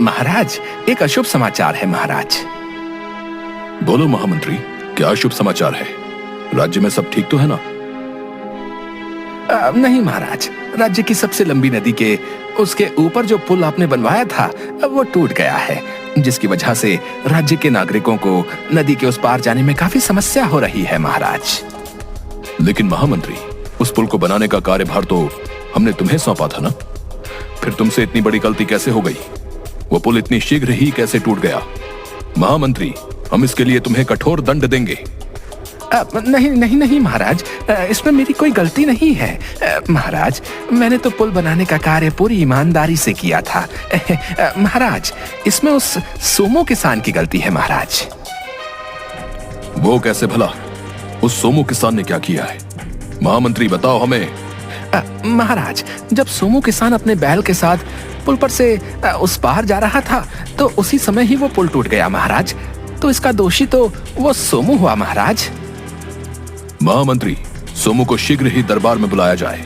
महाराज, एक अशुभ समाचार है महाराज। बोलो महामंत्री, क्या शुभ समाचार है? राज्य में सब ठीक तो है ना? नहीं महाराज, राज्य की सबसे लंबी नदी के उसके ऊपर जो पुल आपने बनवाया था वो टूट गया है, जिसकी वजह से राज्य के नागरिकों को नदी के उस पार जाने में काफी समस्या हो रही है महाराज। लेकिन महामंत्री, उस पुल को बनाने का कार्यभार तो हमने तुम्हें सौंपा था ना? फिर तुमसे इतनी बड़ी गलती कैसे हो गई? वो पुल इतनी शीघ्र ही कैसे टूट गया? महामंत्री, हम इसके लिए तुम्हें कठोर दंड देंगे। नहीं नहीं नहीं महाराज, इसमें मेरी कोई गलती नहीं है महाराज। मैंने तो पुल बनाने का कार्य पूरी ईमानदारी से किया था महाराज। इसमें उस सोमो किसान की गलती है महाराज। वो कैसे भला? उस सोमो किसान ने क्या किया है? महामंत्री बताओ हमें। महाराज, जब सोमो किसान अपने बैल के साथ पुल पर से उस पार जा रहा था तो उसी समय ही वो पुल टूट गया महाराज। तो इसका दोषी तो वो सोमो हुआ महाराज। महामंत्री, सोमो को शीघ्र ही दरबार में बुलाया जाए।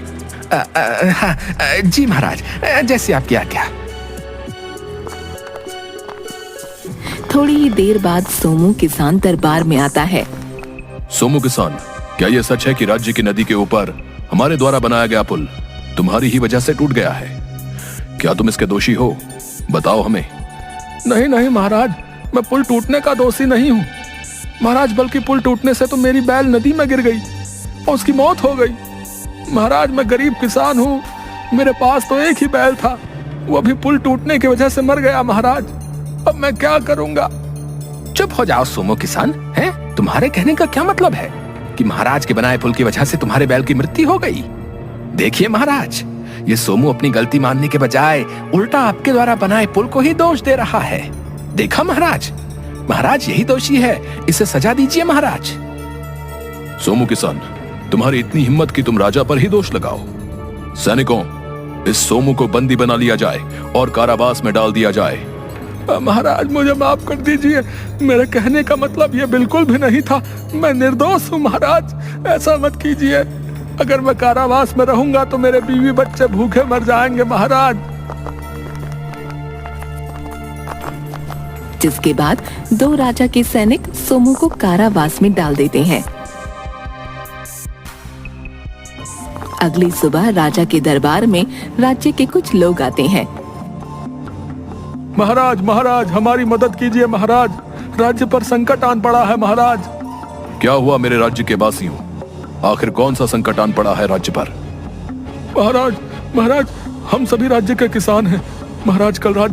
जी महाराज, जैसे आपकी आज्ञा। थोड़ी ही देर बाद सोमो किसान दरबार में आता है। सोमो किसान, क्या यह सच है कि राज्य की नदी के ऊपर हमारे द्वारा बनाया गया पुल तुम्हारी ही वजह से टूट गया है? क्या तुम इसके दोषी हो? बताओ हमें। नहीं नहीं महाराज, मैं पुल टूटने का दोषी नहीं हूँ महाराज, बल्कि पुल टूटने से तो मेरी बैल नदी में गिर गई और उसकी मौत हो गई महाराज। मैं गरीब किसान हूँ, मेरे पास तो एक ही बैल था, वो भी पुल टूटने की वजह से मर गया महाराज। अब मैं क्या करूँगा? चुप हो जाओ सोमो किसान। हैं? तुम्हारे कहने का क्या मतलब है कि महाराज के बनाए पुल की वजह से तुम्हारे बैल की मृत्यु हो गई? देखिए महाराज, ये सोमो अपनी गलती मानने के बजाय उल्टा आपके द्वारा बनाए पुल को ही दोष दे रहा है। देखा महाराज, महाराज यही दोषी है, इसे सजा दीजिए महाराज। सोमो किसान, तुम्हारी इतनी हिम्मत कि तुम राजा पर ही दोष लगाओ। सैनिकों, इस सोमो को बंदी बना लिया जाए और कारावास में डाल दिया जाए। महाराज, मुझे माफ कर दीजिए, मेरे कहने का मतलब ये बिल्कुल भी नहीं था। मैं निर्दोष हूँ महाराज, ऐसा मत कीजिए। अगर मैं कारावास में रहूंगा तो मेरे बीवी बच्चे भूखे मर जाएंगे महाराज। जिसके बाद दो राजा के सैनिक सोमो को कारावास में डाल देते हैं। अगली सुबह राजा के दरबार में राज्य के कुछ लोग आते हैं। महाराज महाराज, हमारी मदद कीजिए महाराज, राज्य पर संकट आन पड़ा है महाराज। क्या हुआ मेरे राज्य के वासियों? आखिर कौन सा संकट आन पड़ा है राज्य पर? महाराज महाराज, हम सभी राज्य के किसान हैं महाराज। कल रात